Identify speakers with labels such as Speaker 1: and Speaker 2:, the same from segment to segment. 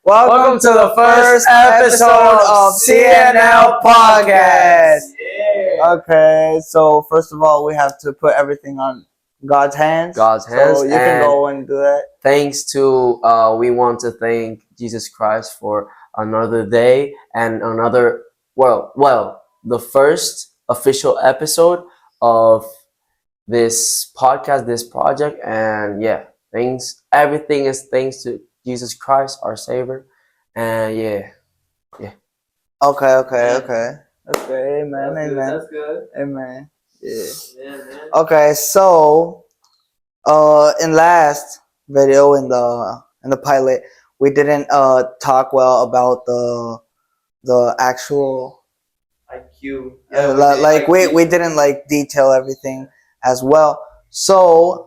Speaker 1: Welcome to the first episode of CNL Podcast.
Speaker 2: Yeah.
Speaker 1: Okay, so first of all, we have to put everything on God's hands. So you can go and do that.
Speaker 2: Thanks to we want to thank Jesus Christ for another day and another the first official episode of this podcast, this project, and yeah, everything is thanks to Jesus Christ, our Savior, and yeah.
Speaker 1: Okay. Amen.
Speaker 3: That's good.
Speaker 1: Amen. Yeah.
Speaker 3: Yeah, man.
Speaker 1: Okay, so in last video in the pilot, we didn't talk well about the actual
Speaker 3: IQ.
Speaker 1: we didn't like detail everything as well. So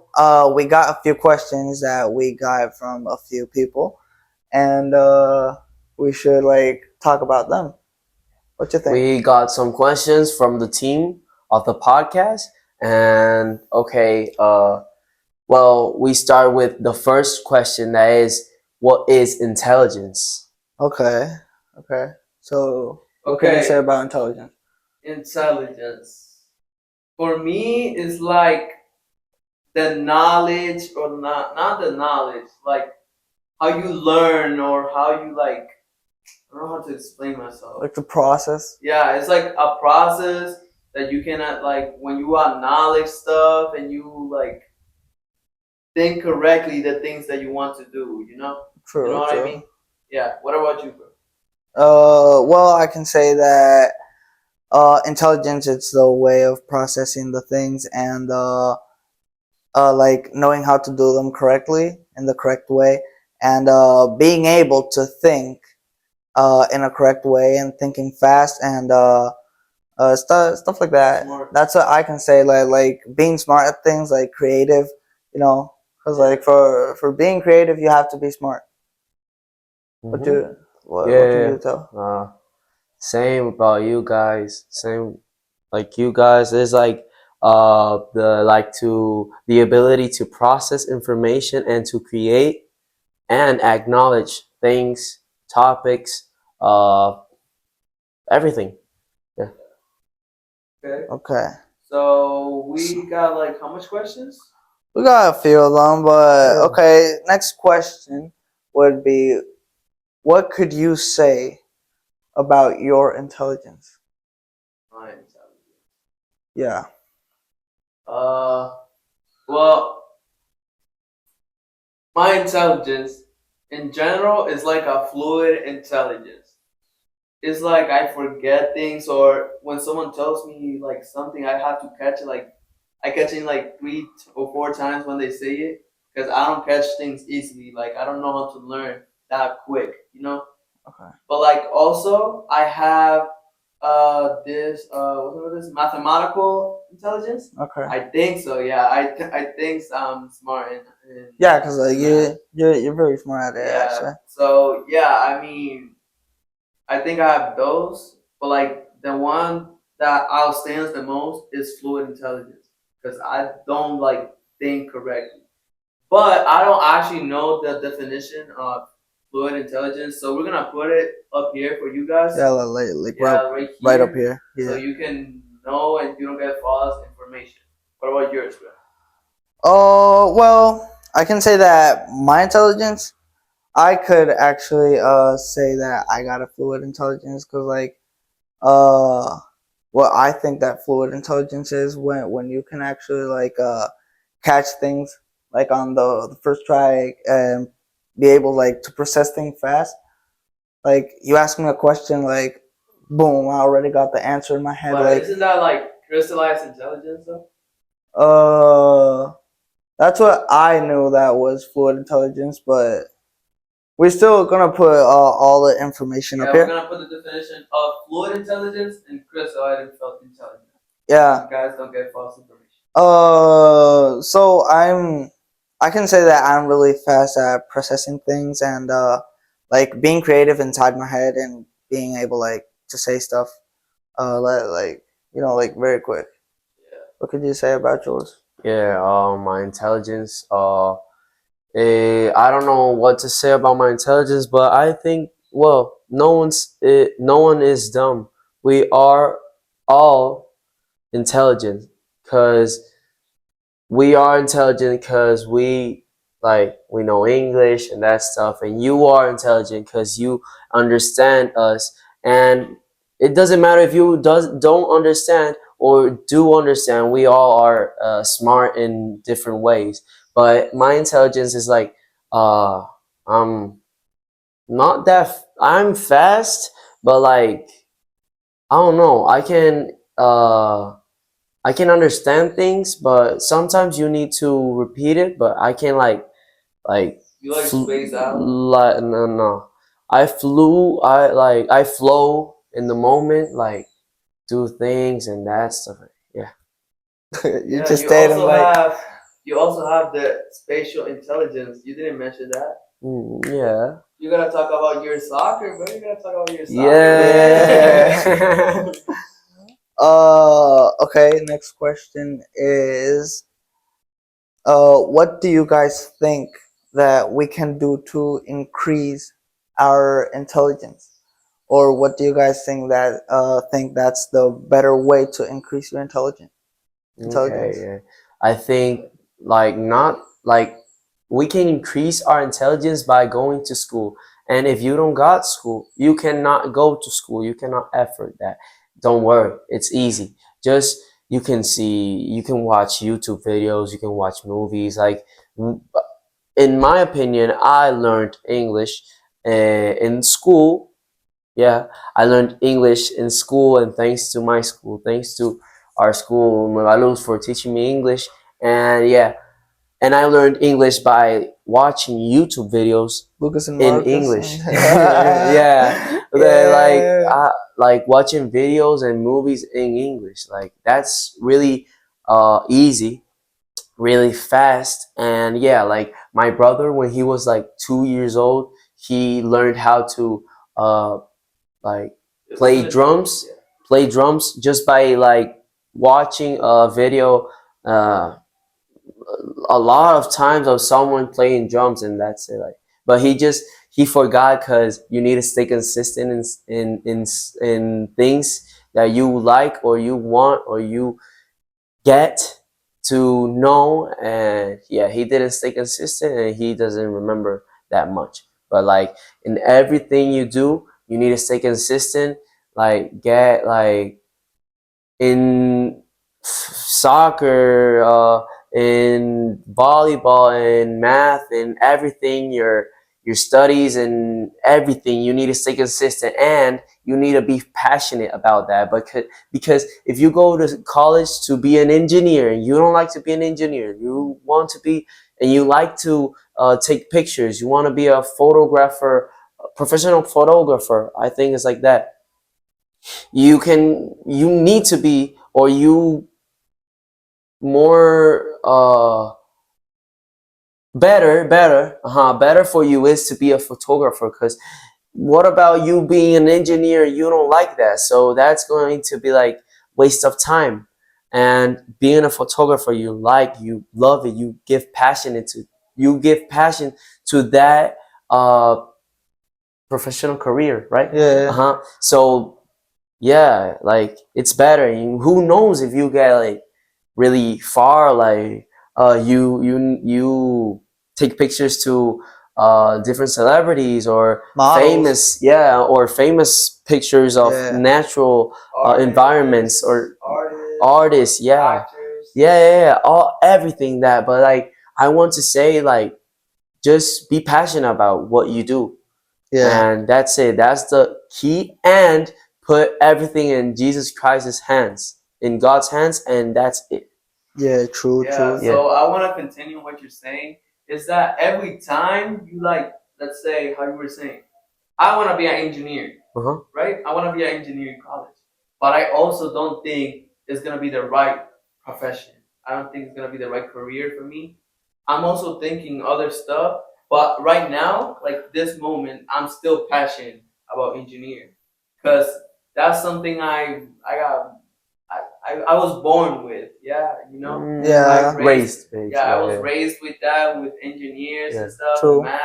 Speaker 1: we got a few questions that we got from a few people, and we should like talk about them. What you think?
Speaker 2: We got some questions from the team of the podcast, and we start with the first question, that is, what is intelligence?
Speaker 1: Okay. So what can you say about intelligence?
Speaker 3: Intelligence. For me, is like the knowledge, or not the knowledge, like how you learn, or how you like. I don't know how to explain myself.
Speaker 1: Like the process?
Speaker 3: Yeah, it's like a process that you cannot, like, when you acknowledge stuff and you like think correctly the things that you want to do, you know?
Speaker 1: True.
Speaker 3: You know what I mean? Yeah. What about you, bro?
Speaker 1: Well, I can say that intelligence is the way of processing the things and like knowing how to do them correctly in the correct way, and being able to think in a correct way, and thinking fast, and stuff like that.
Speaker 3: Smart.
Speaker 1: That's what I can say. Like being smart at things, like creative, you know. Because like for being creative, you have to be smart. What can you tell?
Speaker 2: Same about you guys. Same like you guys. It's like the ability to process information and to create and acknowledge things, topics, everything. Yeah.
Speaker 1: Okay.
Speaker 3: So we got like how much questions?
Speaker 1: We got a few of them, but okay. Next question would be, what could you say about your intelligence?
Speaker 3: My intelligence.
Speaker 1: Yeah.
Speaker 3: Well, my intelligence in general is like a fluid intelligence. It's like I forget things, or when someone tells me like something, I have to catch it. Like I catch it like 3 or 4 times when they say it, because I don't catch things easily. Like I don't know how to learn that quick, you know.
Speaker 1: Okay.
Speaker 3: But like also I have this mathematical intelligence.
Speaker 1: Okay.
Speaker 3: I think so. Yeah, I think I'm smart in
Speaker 1: Yeah, because like you're very smart at it.
Speaker 3: yeah.
Speaker 1: Actually.
Speaker 3: So yeah, I mean, I think I have those, but like the one that outstands the most is fluid intelligence, because I don't like think correctly. But I don't actually know the definition of fluid intelligence, so we're gonna put it up here for you guys.
Speaker 1: Yeah, like
Speaker 3: right here,
Speaker 1: right up here. Yeah.
Speaker 3: so you can know and you don't get false information. What about yours, bro?
Speaker 1: Oh, well, I can say that my intelligence, I could actually say that I got a fluid intelligence, because like what I think that fluid intelligence is when you can actually like catch things like on the first try, and be able like to process things fast. Like you ask me a question, like boom, I already got the answer in my head.
Speaker 3: But
Speaker 1: like
Speaker 3: isn't that like crystallized intelligence though?
Speaker 1: that's what I knew that was fluid intelligence, but we're still gonna put all the information
Speaker 3: Yeah,
Speaker 1: up
Speaker 3: we're
Speaker 1: here.
Speaker 3: gonna put the definition of fluid intelligence and crystallized intelligence.
Speaker 1: Yeah.
Speaker 3: You guys don't get false information.
Speaker 1: So I can say that I'm really fast at processing things, and like being creative inside my head, and being able like to say stuff like like very quick.
Speaker 3: Yeah.
Speaker 1: What could you say about yours?
Speaker 2: Yeah, my intelligence I don't know what to say about my intelligence, but I think, well, no one is dumb. We are all intelligent because we are intelligent because we know English and that stuff, and you are intelligent because you understand us. And it doesn't matter if you don't understand or do understand. We all are smart in different ways. But my intelligence is like uh, I'm not that I'm fast, but like I don't know. I can understand things, but sometimes you need to repeat it. But I can like
Speaker 3: You like space out?
Speaker 2: no. I flow in the moment, like do things and that stuff. Yeah.
Speaker 1: You
Speaker 3: Yeah,
Speaker 1: just stayed in like.
Speaker 3: you also have the spatial intelligence. You didn't mention that.
Speaker 2: Yeah.
Speaker 3: You gotta talk about your soccer, bro. You gotta talk about your soccer,
Speaker 2: Yeah.
Speaker 1: Okay, next question is what do you guys think that we can do to increase our intelligence? Or what do you guys think that's the better way to increase your
Speaker 2: Okay,
Speaker 1: intelligence?
Speaker 2: yeah. I think like not like we can increase our intelligence by going to school. And if you don't got school, you cannot go to school. You cannot effort that. Don't worry, it's easy. Just you can watch YouTube videos, you can watch movies. Like in my opinion, I learned English in school. Yeah, I learned English in school, and thanks to my school, thanks to our school, Magaluz, for teaching me English. And yeah, and I learned English by watching YouTube videos
Speaker 1: Lucas and
Speaker 2: in
Speaker 1: Marcus.
Speaker 2: English. Yeah,
Speaker 1: Yeah.
Speaker 2: like watching videos and movies in English. Like that's really easy, really fast. And yeah, like my brother, when he was like 2 years old, he learned how to uh like play drums, play drums just by like watching a video uh, a lot of times of someone playing drums, and that's it. Like, but he forgot because you need to stay consistent in things that you like or you want or you get to know. And yeah, he didn't stay consistent and he doesn't remember that much. But like in everything you do, you need to stay consistent. Like get like in soccer, in volleyball, in math, in everything, your studies and everything, you need to stay consistent and you need to be passionate about that. Because if you go to college to be an engineer and you don't like to be an engineer, you want to be and you like to take pictures, you want to be a photographer, a professional photographer. I think it's like that. You need to be, or you more better for you is to be a photographer. Because what about you being an engineer? You don't like that, so that's going to be like waste of time. And being a photographer, you love it, you give passion to that professional career, right?
Speaker 1: Yeah.
Speaker 2: So yeah, like it's better. And who knows if you get like really far, like you take pictures to different celebrities or
Speaker 1: Models.
Speaker 2: famous pictures of
Speaker 1: Yeah.
Speaker 2: natural environments or artists. Yeah,
Speaker 3: actors.
Speaker 2: yeah, all everything that. But like I want to say, like just be passionate about what you do,
Speaker 1: Yeah.
Speaker 2: and that's it. That's the key. And put everything in Jesus Christ's hands, in God's hands, and that's it.
Speaker 1: Yeah. True.
Speaker 3: Yeah,
Speaker 1: True.
Speaker 2: Yeah.
Speaker 3: so I want to continue what you're saying. Is that every time you like, let's say how you were saying, I want to be an engineer,
Speaker 2: Uh-huh.
Speaker 3: right? I want to be an engineer in college, but I also don't think it's gonna be the right profession. I don't think it's gonna be the right career for me. I'm also thinking other stuff, but right now, like this moment, I'm still passionate about engineering because that's something I got. I was born with. Yeah, you know.
Speaker 1: Yeah.
Speaker 2: Raised.
Speaker 3: Yeah, I was raised with that, with engineers
Speaker 2: Yeah.
Speaker 3: and stuff,
Speaker 1: True.
Speaker 3: math.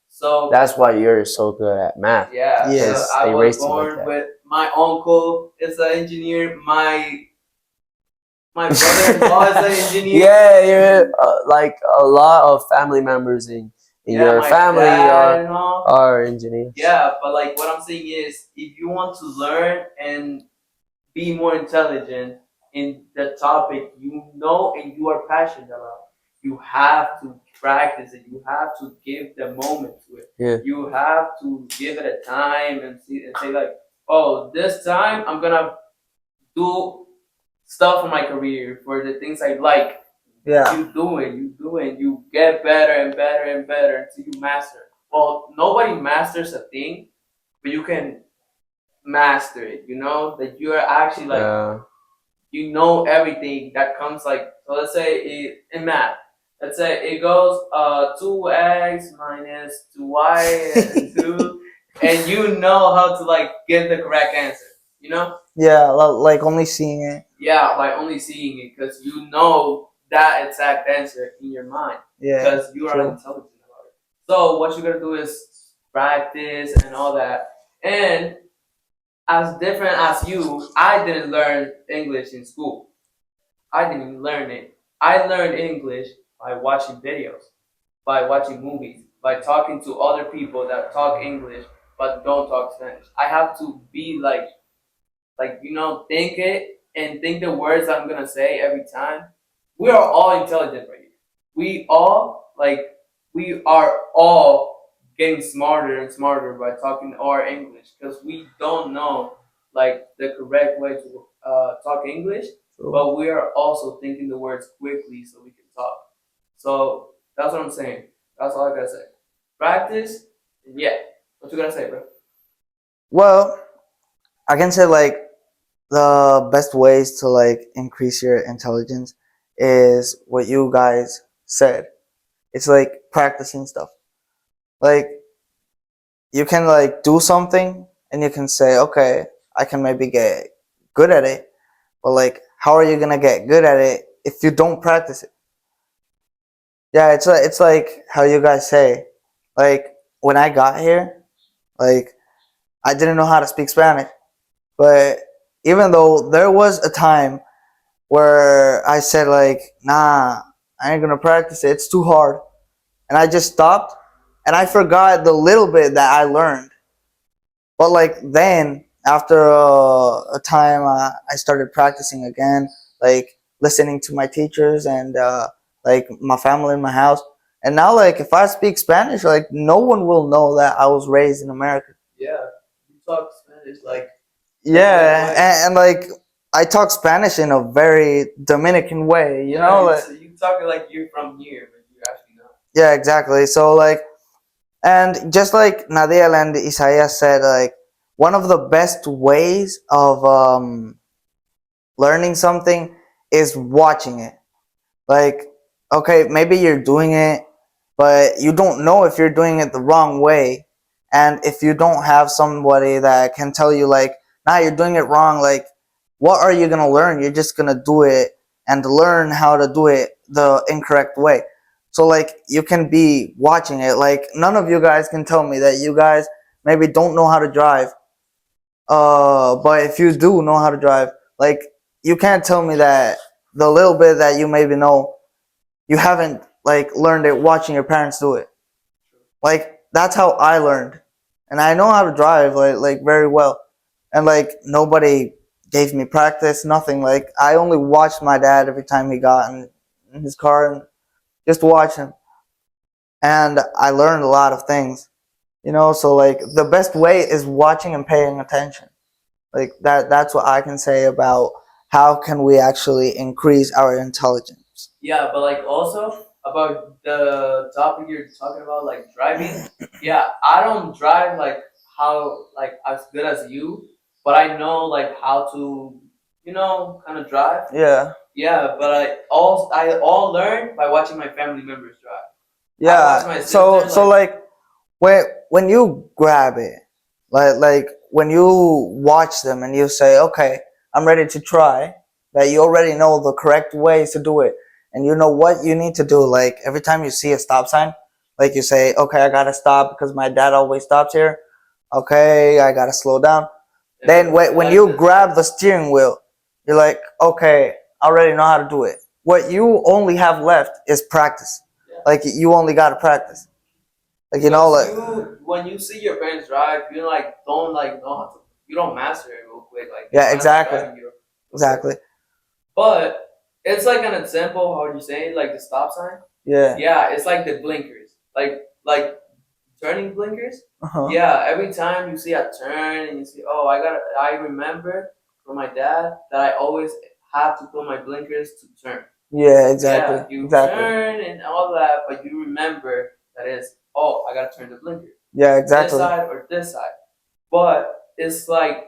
Speaker 3: So
Speaker 2: That's why you're so good at math.
Speaker 3: yeah,
Speaker 1: Yeah.
Speaker 3: so
Speaker 2: Because
Speaker 3: I
Speaker 2: they
Speaker 3: was
Speaker 2: raised you like
Speaker 3: born
Speaker 2: that.
Speaker 3: with my uncle is an engineer. My brother-in-law is an engineer.
Speaker 2: Yeah, you're like a lot of family members in
Speaker 3: Yeah,
Speaker 2: your
Speaker 3: my
Speaker 2: family
Speaker 3: dad and all.
Speaker 2: are engineers.
Speaker 3: Yeah, but like what I'm saying is, if you want to learn and be more intelligent in the topic you know and you are passionate about, you have to practice it. You have to give the moment to it.
Speaker 2: Yeah.
Speaker 3: You have to give it a time and see and say like, oh, this time I'm gonna do stuff for my career, for the things I like.
Speaker 1: Yeah.
Speaker 3: You do it, you get better and better and better until you master. Well, nobody masters a thing, but you can master it. You know that you are actually like you know everything that comes like. So let's say in math, let's say it goes 2x minus 2y and 2, and you know how to like get the correct answer. You know.
Speaker 1: Yeah, like only seeing it.
Speaker 3: Yeah, by only seeing it, because you know that exact answer in your mind,
Speaker 1: Yeah.
Speaker 3: because you are
Speaker 1: true.
Speaker 3: intelligent about it. So what you're gonna do is practice and all that. And as different as you, I didn't learn English in school. I didn't learn it. I learned English by watching videos, by watching movies, by talking to other people that talk English but don't talk Spanish. I have to be like you know, think it and think the words I'm gonna say every time. We are all intelligent right here. We are all getting smarter and smarter by talking our English, because we don't know like the correct way to talk English,
Speaker 1: True.
Speaker 3: but we are also thinking the words quickly so we can talk. So that's what I'm saying. That's all I gotta say. Practice, and yeah. What you gotta say, bro?
Speaker 1: Well, I can say like the best ways to like increase your intelligence is what you guys said. It's like practicing stuff. Like you can like do something and you can say, okay, I can maybe get good at it, but like how are you gonna get good at it if you don't practice it? Yeah, it's like how you guys say. Like when I got here, like I didn't know how to speak Spanish. But even though there was a time where I said like, nah, I ain't gonna practice it. It's too hard. And I just stopped and I forgot the little bit that I learned. But like then, after a time, I started practicing again, like listening to my teachers and like my family in my house. And now, like if I speak Spanish, like no one will know that I was raised in America.
Speaker 3: Yeah, you talk Spanish like
Speaker 1: Yeah, and like I talk Spanish in a very Dominican way, you know. Like,
Speaker 3: so you talking like you're from here, but you're actually not.
Speaker 1: yeah, exactly. So like, and just like Nadiel and Isaiah said, like one of the best ways of learning something is watching it. Like, okay, maybe you're doing it, but you don't know if you're doing it the wrong way. And if you don't have somebody that can tell you, like, nah, you're doing it wrong, like, what are you going to learn? You're just going to do it and learn how to do it the incorrect way. So, like, you can be watching it. Like, none of you guys can tell me that you guys maybe don't know how to drive. But if you do know how to drive, like, you can't tell me that the little bit that you maybe know, you haven't like learned it watching your parents do it. Like that's how I learned, and I know how to drive like very well. And like nobody gave me practice, nothing. Like I only watched my dad every time he got in his car and just watch him, and I learned a lot of things. You know, so like the best way is watching and paying attention. Like that's what I can say about how can we actually increase our intelligence.
Speaker 3: Yeah, but like also about the topic you're talking about, like driving. Yeah, I don't drive like how like as good as you, but I know like how to, you know, kind of drive.
Speaker 1: Yeah.
Speaker 3: Yeah, but I all learned by watching my family members drive. I watch my
Speaker 1: Yeah. So
Speaker 3: sister,
Speaker 1: so like when you grab it, like when you watch them and you say, okay, I'm ready to try, that you already know the correct ways to do it, and you know what you need to do. Like every time you see a stop sign, like you say, okay, I gotta stop because my dad always stops here. Okay, I gotta slow down. Then when you grab the steering wheel, you're like, okay, I already know how to do it. What you only have left is practice.
Speaker 3: Yeah.
Speaker 1: Like you only gotta practice. Like you know, like
Speaker 3: when you see your parents drive, you don't know how to. You don't master it real quick. Like
Speaker 1: yeah,
Speaker 3: you
Speaker 1: exactly,
Speaker 3: driving, you
Speaker 1: exactly.
Speaker 3: But it's like an example. How would you say like the stop sign?
Speaker 1: Yeah.
Speaker 3: Yeah, it's like the blinkers, like turning blinkers.
Speaker 1: Uh-huh.
Speaker 3: Yeah, every time you see a turn and you see, oh, I remember from my dad that I always have to put my blinkers to turn.
Speaker 1: Yeah, exactly.
Speaker 3: Yeah, you
Speaker 1: exactly.
Speaker 3: turn and all that, but you remember that is, oh, I gotta turn the blinker.
Speaker 1: Yeah, exactly.
Speaker 3: This side or this side. But it's like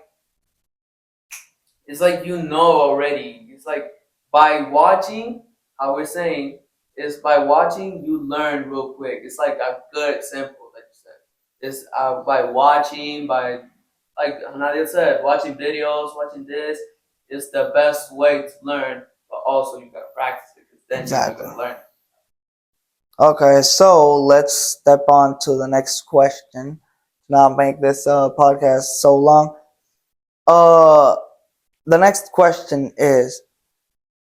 Speaker 3: you know already. It's like by watching, how we're saying, is by watching you learn real quick. It's like a good example that you said. It's by watching, by like Nadia said, watching videos, watching this is the best way to learn. But also you gotta practice it because then
Speaker 1: Exactly.
Speaker 3: you're gonna learn.
Speaker 1: Okay, so let's step on to the next question. Not make this podcast so long. The next question is,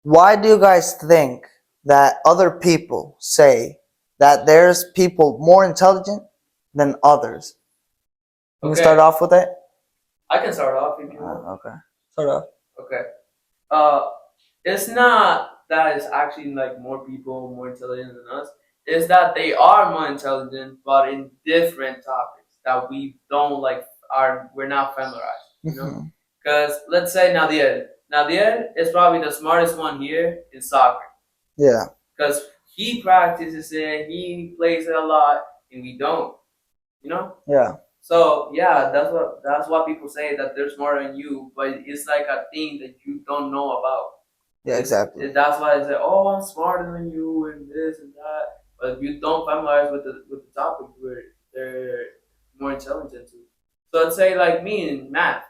Speaker 1: why do you guys think that other people say that there's people more intelligent than others? Can you
Speaker 3: Okay.
Speaker 1: start off with it?
Speaker 3: I can start off if you want.
Speaker 1: Okay. Start off.
Speaker 3: Okay. It's not that it's actually like more people more intelligent than us. It's that they are more intelligent, but in different topics that we don't like. We're not familiarized. You know,
Speaker 1: Mhm.
Speaker 3: because let's say Nadir. Nadir is probably the smartest one here in soccer
Speaker 1: Yeah.
Speaker 3: because he practices it, he plays it a lot, and we don't. You know.
Speaker 1: Yeah.
Speaker 3: So yeah, that's what people say that they're smarter than you, but it's like a thing that you don't know about.
Speaker 1: Yeah, exactly.
Speaker 3: That's why they say, "Oh, I'm smarter than you," and this and that. But if you don't familiarize with the topic, where they're more intelligent too. So let's say like me in math,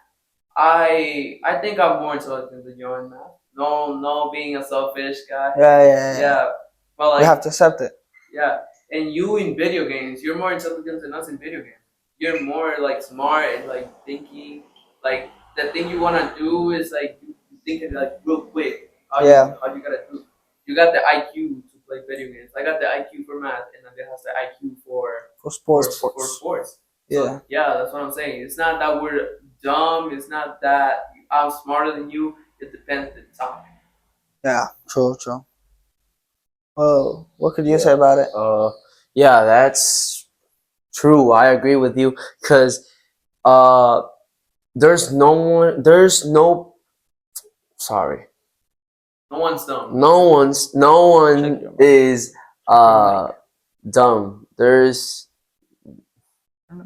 Speaker 3: I think I'm more intelligent than you in math. No, being a selfish guy.
Speaker 1: Yeah.
Speaker 3: But
Speaker 1: You have to accept it.
Speaker 3: yeah, and you in video games, you're more intelligent than us in video games. You're more like smart and like thinking. Like the thing you wanna do is like you think it like real quick. How you gotta do? You got the IQ to play video games. I got the IQ for math, and then has the IQ for
Speaker 1: sports.
Speaker 3: sports.
Speaker 1: Yeah.
Speaker 3: So, yeah, that's what I'm saying. It's not that we're dumb. It's not that I'm smarter than you. It depends on the topic.
Speaker 1: Yeah. True. Well, what could you say about it?
Speaker 2: Yeah, that's true. I agree with you because there's no sorry.
Speaker 3: No one's dumb.
Speaker 2: No one is dumb. There's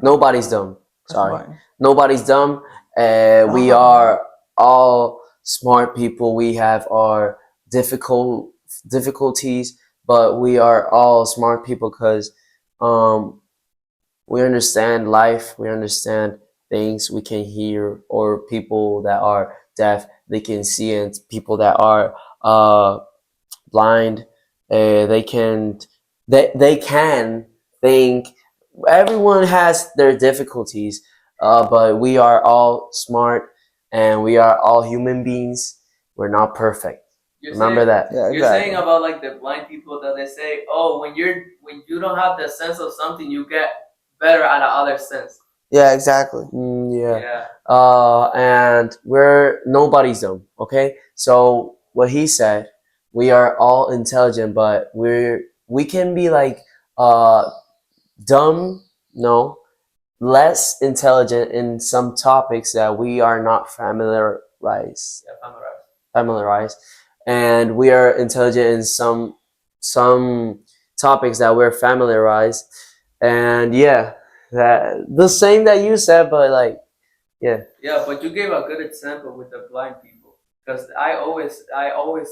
Speaker 2: nobody's dumb. Sorry. Nobody's dumb. We are all smart people. We have our difficulties, but we are all smart people because we understand life. We understand things. We can hear, or people that are deaf, they can see, and people that are blind, they can think. Everyone has their difficulties, but we are all smart and we are all human beings. We're not perfect. Remember that.
Speaker 1: Yeah,
Speaker 3: You're saying about like the blind people that they say, oh, when you don't have the sense of something, you get better at the other sense.
Speaker 1: Yeah, exactly.
Speaker 2: Yeah. And nobody's dumb. Okay. So what he said, we are all intelligent, but we can be like dumb. No, less intelligent in some topics that we are not familiarized.
Speaker 3: Yeah,
Speaker 2: familiarized, and we are intelligent in some topics that we're familiarized, and yeah, that the same that you said, but like yeah.
Speaker 3: Yeah, but you gave a good example with the blind people because I always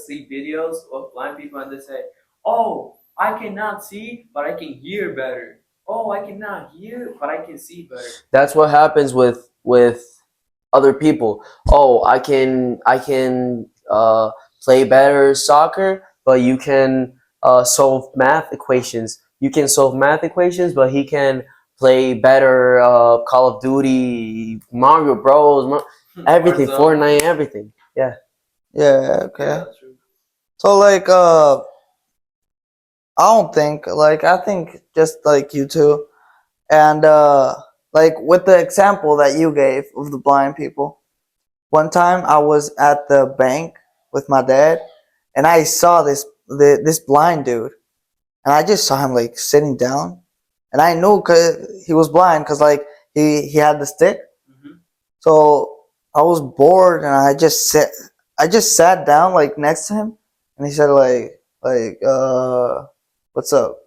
Speaker 3: see videos of blind people and they say, "Oh, I cannot see, but I can hear better. Oh, I cannot hear, but I can see better."
Speaker 2: That's what happens with other people. Oh, I can play better soccer, but you can solve math equations. You can solve math equations, but he can play better Call of Duty, Mario Bros, everything,
Speaker 3: Warzone.
Speaker 2: Fortnite, everything. Yeah.
Speaker 1: Yeah. Okay.
Speaker 3: Yeah, true.
Speaker 1: So like I don't think like I think just like you two and like with the example that you gave of the blind people. One time I was at the bank with my dad and I saw this blind dude and I just saw him like sitting down and I knew cuz he was blind cuz like he had the stick.
Speaker 3: Hmm.
Speaker 1: So I was bored and I just sat down like next to him and he said like what's up?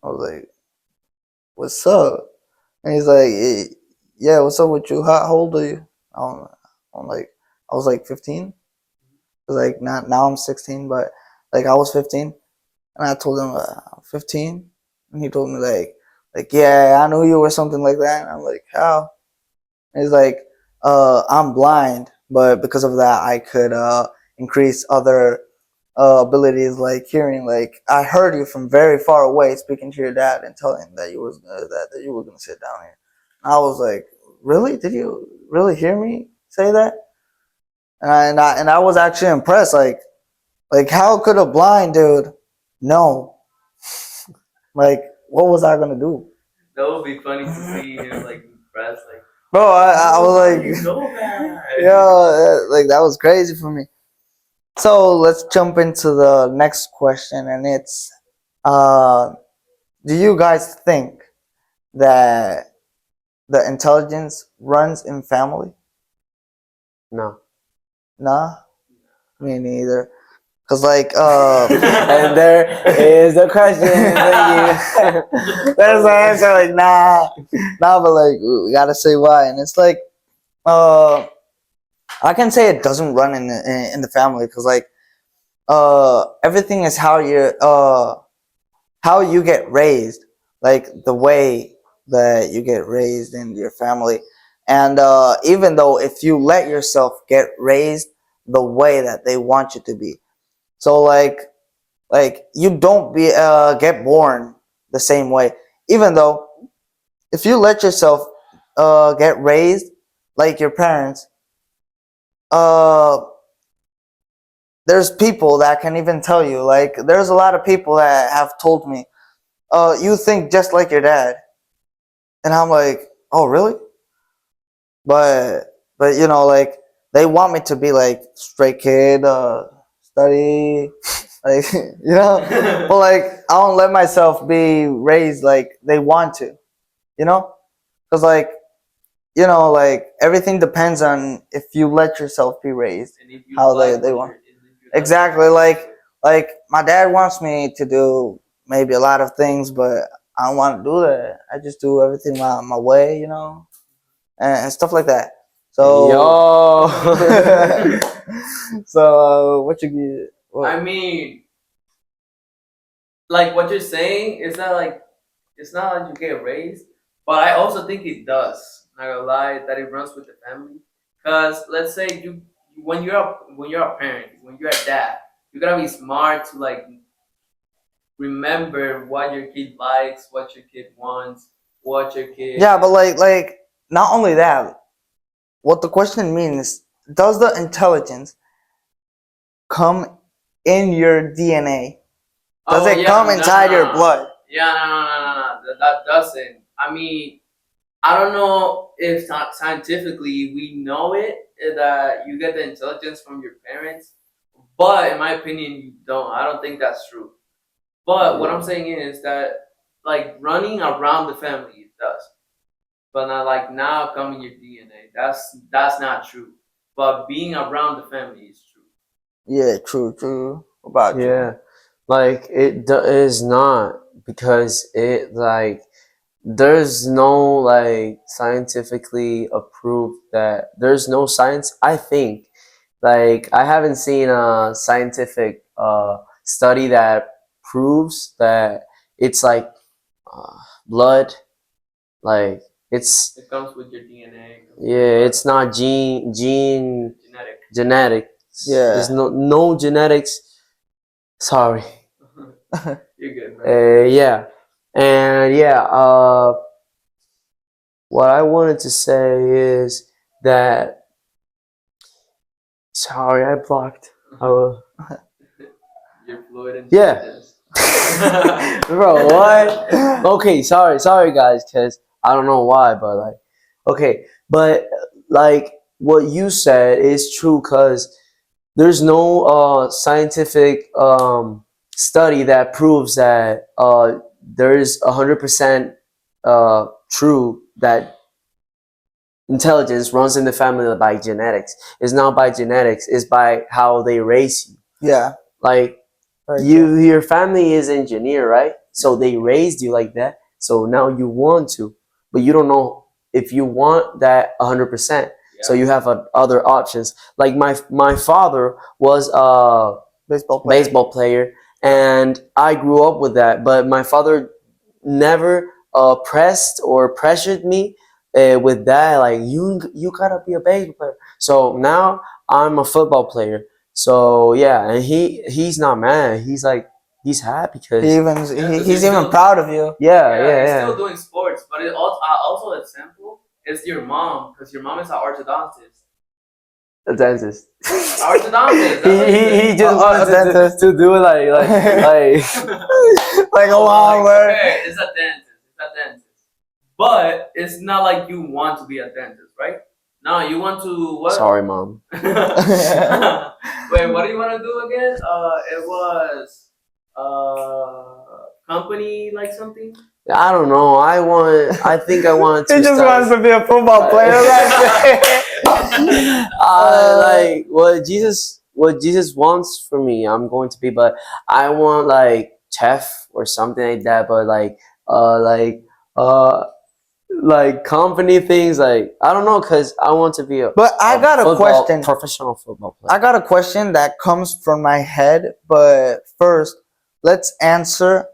Speaker 1: I was like what's up? And he's like yeah, what's up with you? How old are you? I don't know. I'm like I was like 15. Like not now I'm 16, but like I was 15 and I told him 15 and he told me like yeah, I knew you or something like that. And I'm like how? And he's like, I'm blind, but because of that, I could increase other abilities like hearing. Like I heard you from very far away speaking to your dad and telling him that that you were gonna sit down here. And I was like, really? Did you really hear me say that? And I was actually impressed. Like how could a blind dude know? Like what was I gonna do?
Speaker 3: That would be funny to see him like impressed, like,
Speaker 1: Bro, I was
Speaker 3: "Oh, you
Speaker 1: like,
Speaker 3: know that."
Speaker 1: yeah, like that was crazy for me. So let's jump into the next question, and it's, uh, do you guys think that the intelligence runs in family?
Speaker 2: No.
Speaker 1: Nah, me neither. Cause like,
Speaker 2: And there is the question. Thank you.
Speaker 1: there's the answer. Like, nah, but like, we gotta say why, and it's like, uh, I can say it doesn't run in the family, cause like, everything is how you get raised, like the way that you get raised in your family. And even though if you let yourself get raised the way that they want you to be, so like you don't be get born the same way. Even though if you let yourself get raised like your parents, uh, there's people that can even tell you. Like there's a lot of people that have told me, you think just like your dad. And I'm like, oh really? But you know, like they want me to be like straight kid, study, like you know. But like I don't let myself be raised like they want to, you know, because like you know, like everything depends on if you let yourself be raised
Speaker 3: And if you
Speaker 1: how
Speaker 3: like
Speaker 1: they
Speaker 3: what
Speaker 1: want.
Speaker 3: you're, and if you like
Speaker 1: Exactly,
Speaker 3: what you're doing.
Speaker 1: like my dad wants me to do maybe a lot of things, but I don't want to do that. I just do everything my way, you know, and stuff like that. So,
Speaker 2: Yo.
Speaker 1: so what you get?
Speaker 3: I mean, like what you're saying is that like it's not like you get raised, but I also think it does. Not gonna lie, that it runs with the family. Cause let's say when you're a parent, when you're a dad, you gotta be smart to like remember what your kid likes, what your kid wants, what your kid.
Speaker 1: Yeah, but like not only that, what the question means, does the intelligence come in your DNA? Does
Speaker 3: Oh
Speaker 1: it
Speaker 3: yeah,
Speaker 1: come
Speaker 3: no, no,
Speaker 1: inside your
Speaker 3: no.
Speaker 1: blood?
Speaker 3: Yeah, no. That doesn't. I mean, I don't know if scientifically we know it that you get the intelligence from your parents, but in my opinion, you don't. I don't think that's true. But what I'm saying is that like running around the family, it does, but not like now coming your DNA. That's not true. But being around the family is true.
Speaker 1: Yeah, true. What about you?
Speaker 2: Yeah. Like is not, because it like there's no like scientifically approved, that there's no science, I think. Like I haven't seen a scientific study that proves that it's like uh, blood, like it's,
Speaker 3: It comes with your DNA, it comes with
Speaker 2: yeah,
Speaker 3: your blood,
Speaker 2: it's not gene
Speaker 3: genetic.
Speaker 2: genetic.
Speaker 1: Yeah.
Speaker 2: There's no genetics. Sorry.
Speaker 3: You're good, man.
Speaker 2: Yeah, and yeah. What I wanted to say is that. Sorry, I blocked. I will.
Speaker 3: You're fluid
Speaker 2: Yeah.
Speaker 3: intelligence.
Speaker 2: Bro, what? Okay, sorry guys, cause I don't know why, but like, okay, but like what you said is true, cause there's no scientific study that proves that there's 100% true that intelligence runs in the family by genetics. It's not by genetics, it's by how they raise you.
Speaker 1: Yeah.
Speaker 2: Like
Speaker 1: Very true.
Speaker 2: your family is engineer, right? So they raised you like that. So now you want to, but you don't know if you want that 100%. So you have other options. Like my father was a baseball player, and I grew up with that. But my father never pressed or pressured me with that. Like you gotta be a baseball player. So now I'm a football player. So yeah, and he's not mad. He's like he's happy because
Speaker 1: He's even proud of you.
Speaker 3: He's still doing sports, but it also example is your mom, because your mom is an orthodontist.
Speaker 2: a dentist.
Speaker 3: Orthodontist.
Speaker 2: He just wants to do it like
Speaker 1: Like a long word.
Speaker 3: Okay, it's a dentist. It's a dentist. But it's not like you want to be a dentist, right? No, you want to what?
Speaker 2: Sorry, mom.
Speaker 3: Wait, what do you want to do again? It was company like something.
Speaker 2: I don't know. I think I want to.
Speaker 1: He just wants to be a football player.
Speaker 2: Like what Jesus wants for me, I'm going to be. But I want like chef or something like that. But like company things. Like I don't know, cause I want to be a.
Speaker 1: But I got a question.
Speaker 2: Professional football player.
Speaker 1: I got a question that comes from my head. But first, let's answer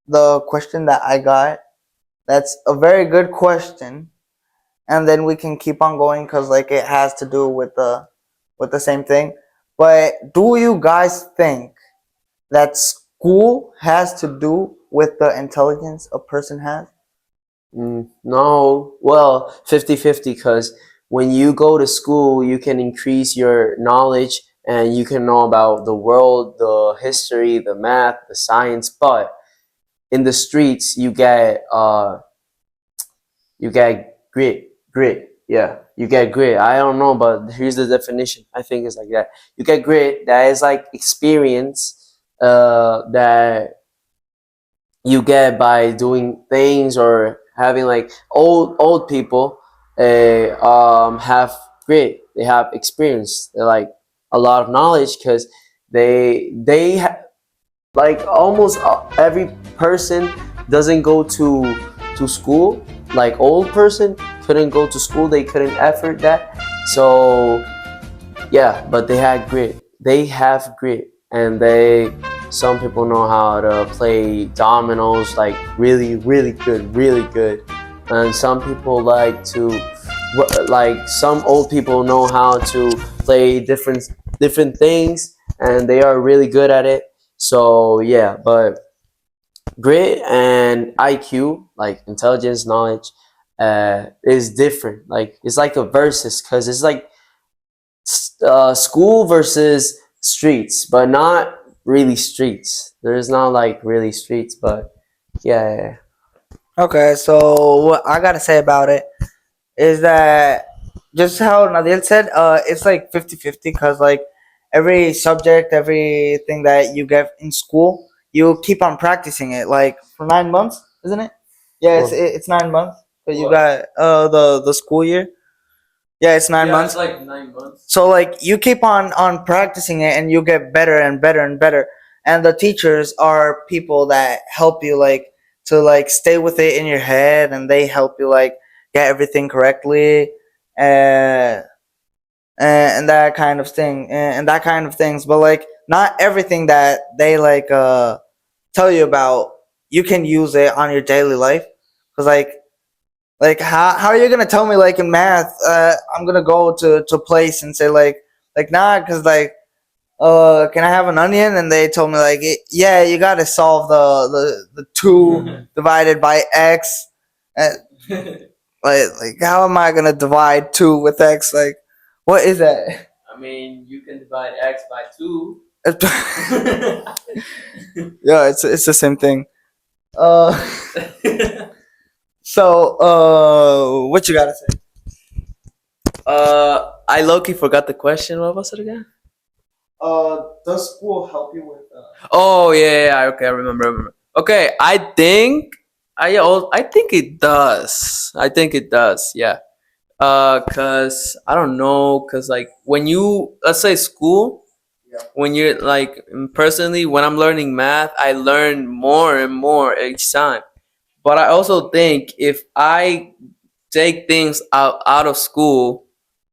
Speaker 1: the question that I got. That's a very good question, and then we can keep on going because like it has to do with the same thing. But do you guys think that school has to do with the intelligence a person has?
Speaker 2: No, well, 50-50, because when you go to school, you can increase your knowledge and you can know about the world, the history, the math, the science. But in the streets, you get grit. Yeah, you get grit. I don't know, but here's the definition. I think it's like that. You get grit. That is like experience that you get by doing things or having like old people have grit. They have experience. They're like a lot of knowledge because like almost every person doesn't go to school. Like old person couldn't go to school. They couldn't effort that. So yeah, but they had grit. They have grit, and some people know how to play dominoes like really good, and some people like some old people know how to play different things, and they are really good at it. So yeah, but grit and IQ, like intelligence, knowledge, is different. Like it's like a versus, because it's like school versus streets, but not really streets. There's not like really streets, but yeah.
Speaker 1: Okay, so what I gotta say about it is that just how Nadil said, it's like 50-50 because like every subject, everything that you get in school, you keep on practicing it like for 9 months, isn't it? Yeah, it's 9 months. But you got the school year. Yeah, it's 9 months.
Speaker 3: It's like 9 months.
Speaker 1: So like you keep on practicing it and you get better and better and better. And the teachers are people that help you like to like stay with it in your head, and they help you like get everything correctly and and that kind of thing and that kind of things. But like not everything that they like tell you about you can use it on your daily life. Cuz like how are you gonna tell me like in math I'm gonna go to a place and say like nah, because like can I have an onion? And they told me like, yeah, you got to solve the two divided by x. And, like how am I gonna divide two with x? Like, what is that?
Speaker 3: I mean, you can divide x by 2.
Speaker 1: Yeah, it's the same thing. Uh, so what you gotta say?
Speaker 3: I low-key forgot the question. What was it again?
Speaker 1: Does school help you with?
Speaker 3: Oh yeah, okay, I remember. Okay, I think I think it does. I think it does. Yeah. Cause I don't know, cause like when you, let's say school,
Speaker 1: Yeah.
Speaker 3: when you're like, personally, when I'm learning math, I learn more and more each time. But I also think if I take things out of school,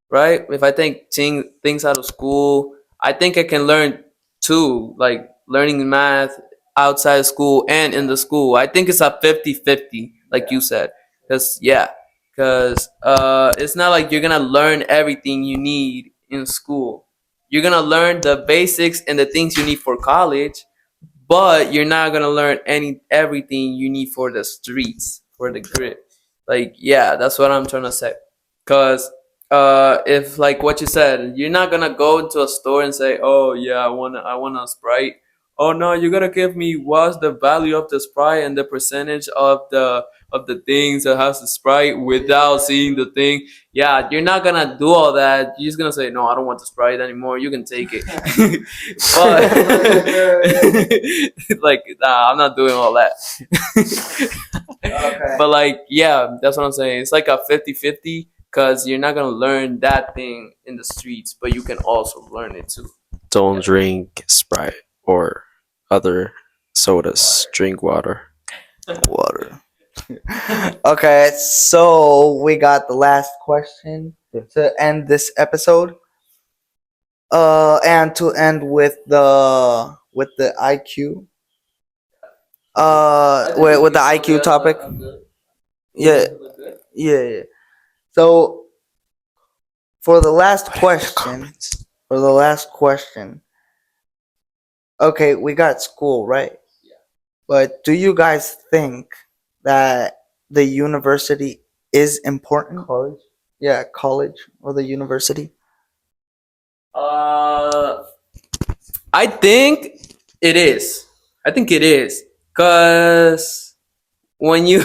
Speaker 3: right? If I take things out of school, I think I can learn too, like learning math outside of school and in the school. I think it's a 50-50, like you said. Because, yeah, because it's not like you're going to learn everything you need in school. You're going to learn the basics and the things you need for college, but you're not going to learn everything you need for the streets, for the grid. Like, yeah, that's what I'm trying to say. Because if like what you said, you're not gonna go into a store and say, "Oh yeah, I want a Sprite." Oh no, you gotta give me what's the value of the Sprite and the percentage of the things that has the Sprite without seeing the thing. Yeah, you're not gonna do all that. You're just gonna say, "No, I don't want the Sprite anymore. You can take it." But like, nah, I'm not doing all that.
Speaker 1: Okay.
Speaker 3: But like, yeah, that's what I'm saying. It's like a 50-50 because you're not gonna learn that thing in the streets, but you can also learn it too.
Speaker 2: Don't drink Sprite or other sodas. Drink water.
Speaker 1: Water. Okay, so we got the last question to end this episode. And to end with the IQ. With the IQ topic. Yeah, yeah. So for the last question, okay, we got school, right?
Speaker 3: Yeah.
Speaker 1: But do you guys think that the university is important?
Speaker 2: College.
Speaker 1: Yeah, college or the university.
Speaker 3: Uh, I think it is. I think it is, cause when you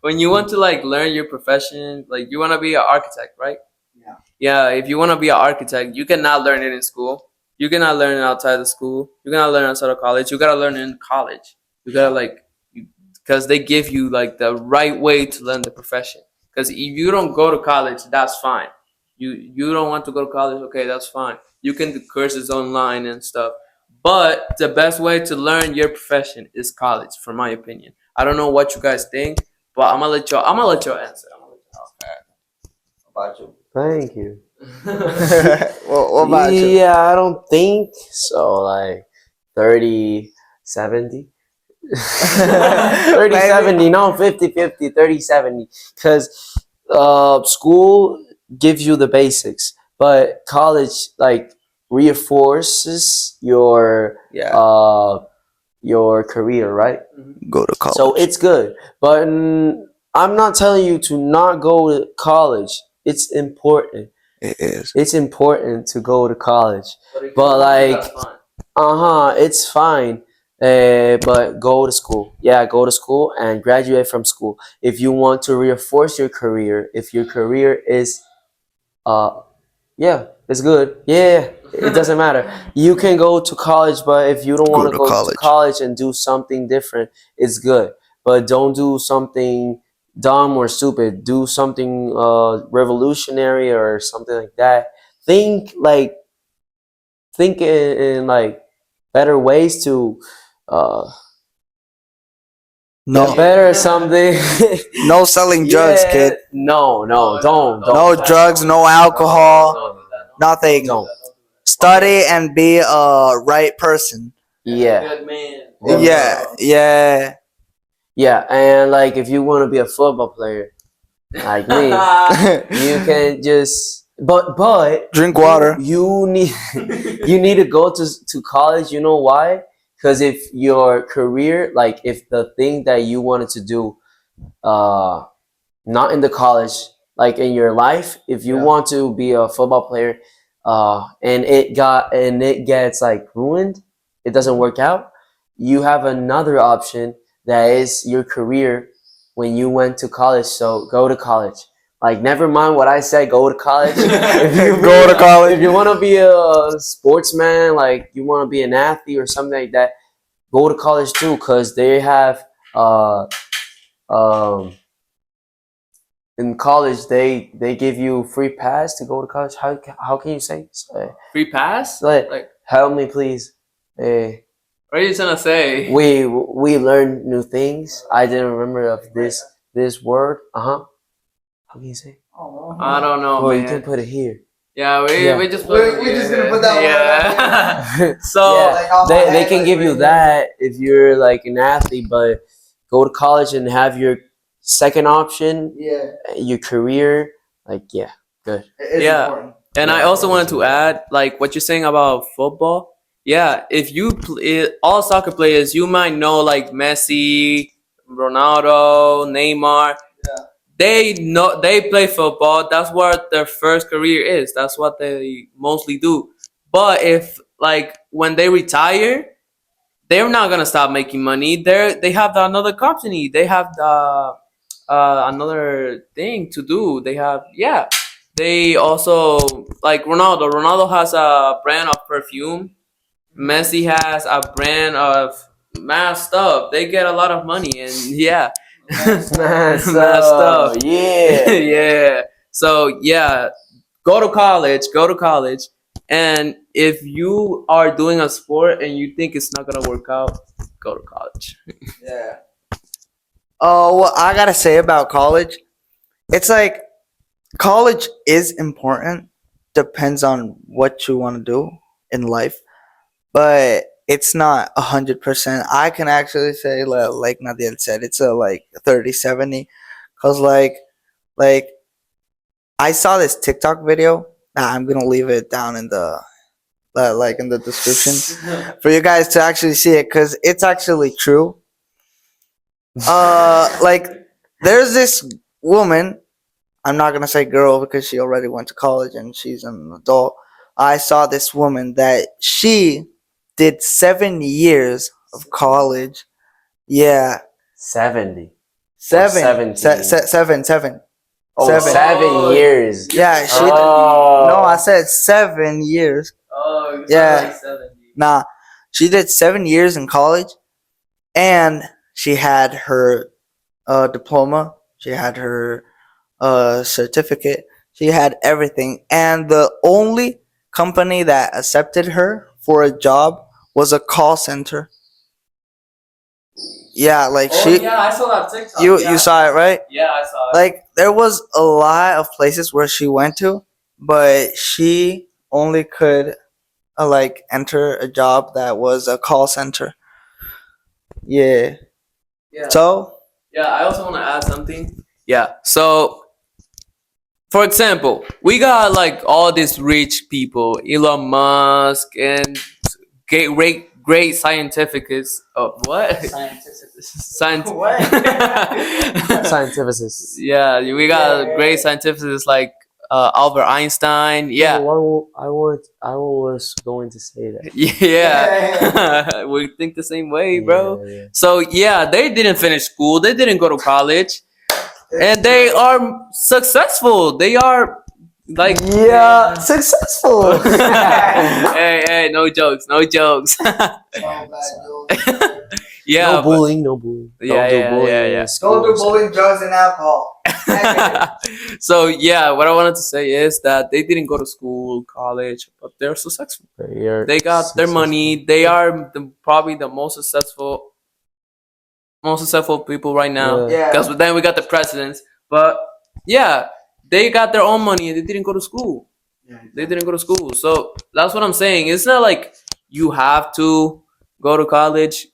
Speaker 3: when you want to like learn your profession, like you want to be an architect, right?
Speaker 1: Yeah.
Speaker 3: Yeah, if you want to be an architect, you cannot learn it in school. You cannot learn it outside of school. You cannot learn it outside of college. You gotta learn it in college. You gotta like, because they give you like the right way to learn the profession. Because if you don't go to college, that's fine. You don't want to go to college, okay, that's fine. You can do courses online and stuff. But the best way to learn your profession is college, for my opinion. I don't know what you guys think, but I'm gonna let y'all answer. I'm gonna let y'all
Speaker 2: Thank you.
Speaker 1: What about you?
Speaker 2: Yeah, I don't think so. Like 30, 70. 30,
Speaker 1: Maybe.
Speaker 2: 70, no, 50, 50, 30, 70. Because school gives you the basics, but college like reinforces your career, right?
Speaker 1: Go to college.
Speaker 2: So it's good, but I'm not telling you to not go to college. It's important.
Speaker 1: It is.
Speaker 2: It's important to go to college.
Speaker 3: if
Speaker 2: But,
Speaker 3: you want to,
Speaker 2: like,
Speaker 3: that's fine.
Speaker 2: It's fine. But go to school. Yeah, go to school and graduate from school. If you want to reinforce your career, if your career is, yeah, it's good. Yeah, it doesn't matter. You can go to college, but if you don't want to go to college and do something different, it's good. But don't do something dumb or stupid. Do something revolutionary or something like that. Think in like better ways to
Speaker 1: No,
Speaker 2: get better at something.
Speaker 1: no selling drugs,
Speaker 2: Yeah.
Speaker 1: kid.
Speaker 2: No, don't.
Speaker 1: No drugs, no alcohol,
Speaker 2: Don't do that.
Speaker 1: nothing.
Speaker 2: Don't.
Speaker 1: Study and be a right person.
Speaker 2: Yeah.
Speaker 3: Good man.
Speaker 1: Yeah.
Speaker 2: Yeah, and like if you want to be a football player like me, you can just but
Speaker 1: Drink water.
Speaker 2: you need you need to go to college. You know why? Because if your career, like if the thing that you wanted to do, not in the college, like in your life, if you
Speaker 1: Yeah.
Speaker 2: want to be a football player, and it gets like ruined, it doesn't work out. You have another option that is your career when you went to college. So go to college. Like never mind what I said. Go to college.
Speaker 1: Go to college.
Speaker 2: If you want to be a sportsman, like you want to be an athlete or something like that, go to college too, because they have um in college they give you free pass to go to college. How can you say?
Speaker 3: Free pass?
Speaker 2: Like help me please. Hey,
Speaker 3: What are you trying to say?
Speaker 2: we learn new things. I didn't remember of this word. How can you say?
Speaker 3: I don't know,
Speaker 2: Well,
Speaker 3: man.
Speaker 2: you can put it here.
Speaker 3: Yeah,
Speaker 2: Yeah.
Speaker 3: we just
Speaker 1: We're just gonna put that one
Speaker 3: Yeah. So
Speaker 2: Yeah.
Speaker 1: Like, on my
Speaker 2: They
Speaker 1: head,
Speaker 2: can
Speaker 1: like,
Speaker 2: give you
Speaker 1: right
Speaker 2: that if you're like an athlete, but go to college and have your second option,
Speaker 1: Yeah.
Speaker 2: your career. Like yeah, good.
Speaker 1: It is
Speaker 3: Yeah.
Speaker 1: important.
Speaker 3: And I
Speaker 2: Yeah,
Speaker 3: also
Speaker 2: it
Speaker 3: wanted
Speaker 2: is
Speaker 3: to
Speaker 2: important.
Speaker 3: add, like what you're saying about football. Yeah, if you play, all soccer players, you might know like Messi, Ronaldo, Neymar.
Speaker 1: Yeah.
Speaker 3: They play football. That's what their first career is. That's what they mostly do. But if like when they retire, they're not gonna stop making money. They have another company. They have another thing to do. They have They also like Ronaldo. Ronaldo has a brand of perfume. Messi has a brand of mass stuff. They get a lot of money and yeah,
Speaker 2: Messed
Speaker 3: Messed
Speaker 2: up.
Speaker 3: up.
Speaker 2: Yeah.
Speaker 3: yeah. So yeah, go to college. Go to college. And if you are doing a sport and you think it's not gonna work out, go to college.
Speaker 1: Yeah. Oh, what I gotta say about college, it's like college is important. Depends on what you want to do in life, but it's not 100%. I can actually say like Nadiel said, it's a like 30-70, cause like I saw this TikTok video. I'm gonna leave it down in the like in the description for you guys to actually see it, cause it's actually true. Like there's this woman. I'm not gonna say girl because she already went to college and she's an adult. I saw this woman that she did 7 years of college. Yeah,
Speaker 2: 70.
Speaker 1: seven,
Speaker 2: 17.
Speaker 1: seven.
Speaker 2: Oh,
Speaker 1: Seven.
Speaker 2: 7 years.
Speaker 1: Yeah, she.
Speaker 2: Oh.
Speaker 1: No, I said 7 years.
Speaker 3: Oh,
Speaker 1: Yeah.
Speaker 3: like 70.
Speaker 1: Nah, she did 7 years in college, and she had her diploma. She had her certificate. She had everything, and the only company that accepted her for a job was a call center. Yeah, like she.
Speaker 3: yeah, I saw that TikTok.
Speaker 1: You saw it, right?
Speaker 3: Yeah, I saw it.
Speaker 1: Like there was a lot of places where she went to, but she only could like enter a job that was a call center. Yeah.
Speaker 3: Yeah.
Speaker 1: So
Speaker 3: Yeah, I also want to add something. Yeah. So, for example, we got like all these rich people, Elon Musk, and great scientifics. Oh, what? Science.
Speaker 2: Scientificist.
Speaker 3: Yeah, we got
Speaker 1: Yeah.
Speaker 3: great scientists like Albert Einstein. Yeah.
Speaker 2: I was going to say that.
Speaker 3: Yeah. We think the same way, bro.
Speaker 2: Yeah, yeah.
Speaker 3: So yeah, they didn't finish school. They didn't go to college, and they are successful. They are like
Speaker 2: Yeah, successful.
Speaker 3: hey, no jokes, no jokes. yeah,
Speaker 2: No bullying, no bullying.
Speaker 3: Yeah,
Speaker 2: Don't
Speaker 3: yeah,
Speaker 2: do bullying
Speaker 3: yeah,
Speaker 2: in
Speaker 3: yeah.
Speaker 2: school
Speaker 1: don't do
Speaker 2: or something.
Speaker 1: bullying, drugs, and alcohol.
Speaker 3: so yeah, what I wanted to say is that they didn't go to school, college, but they're successful. They got their money. They are probably the most successful people right now.
Speaker 1: Yeah.
Speaker 3: Because then we got the presidents. But yeah, they got their own money and they didn't go to school. They didn't go to school. So that's what I'm saying. It's not like you have to go to college.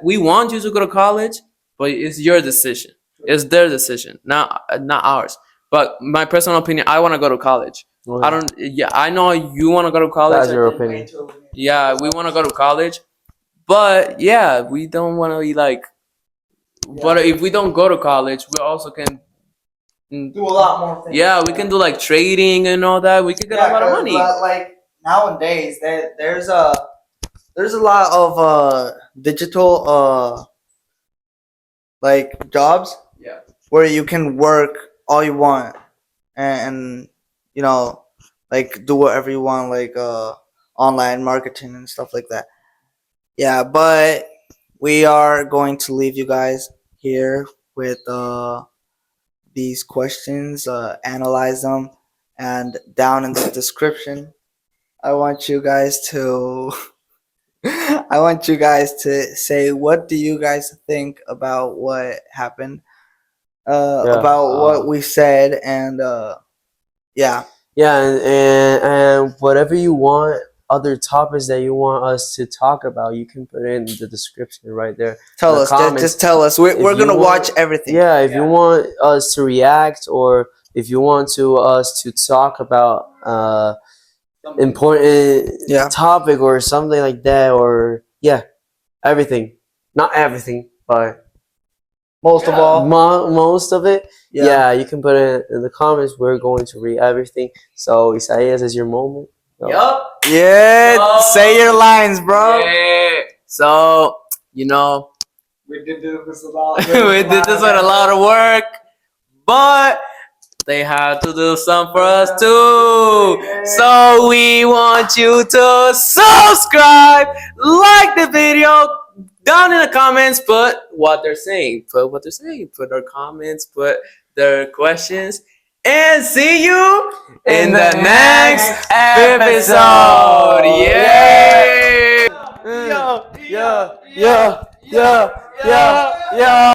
Speaker 3: We want you to go to college, but it's your decision. It's their decision, not ours.
Speaker 4: But my personal opinion, I want to go to college.
Speaker 2: Okay.
Speaker 4: I don't. Yeah, I know you want to go to college.
Speaker 2: That's your opinion.
Speaker 4: Yeah, we want to go to college, but yeah, we don't want to be like. But if we don't go to college, we also can.
Speaker 1: Do a lot more things.
Speaker 4: Yeah, we can do like trading and all that. We could get a lot of money.
Speaker 1: Like nowadays, there's a lot of digital like jobs.
Speaker 3: Yeah.
Speaker 1: Where you can work all you want and you know like do whatever you want, like online marketing and stuff like that. Yeah, but we are going to leave you guys here with these questions, analyze them, and down in the description, I want you guys to I want you guys to say what do you guys think about what happened, about what we said, and yeah.
Speaker 2: Yeah, and whatever you want, other topics that you want us to talk about, you can put it in the description right there.
Speaker 1: Tell
Speaker 2: The
Speaker 1: us,
Speaker 2: comments.
Speaker 1: just tell us. We're
Speaker 2: you
Speaker 1: gonna
Speaker 2: want-
Speaker 1: watch everything.
Speaker 2: Yeah, if you want us to react, or if you want us to talk about important
Speaker 1: Yeah.
Speaker 2: topic or something like that, or everything. Not everything, but
Speaker 1: Most of all,
Speaker 2: most of it. Yeah, you can put it in the comments. We're going to read everything. So, Isaias, is your moment.
Speaker 3: Yup.
Speaker 1: Yeah,
Speaker 4: Oh.
Speaker 1: say your lines, bro.
Speaker 4: Yeah. So you know,
Speaker 3: We did this a lot.
Speaker 4: we did this with a lot of work, but they had to do some for us too. So we want you to subscribe, like the video, down in the comments, put what they're saying, put what they're saying, put their comments, put their questions, and see you in the next episode. Yay!
Speaker 2: Yeah.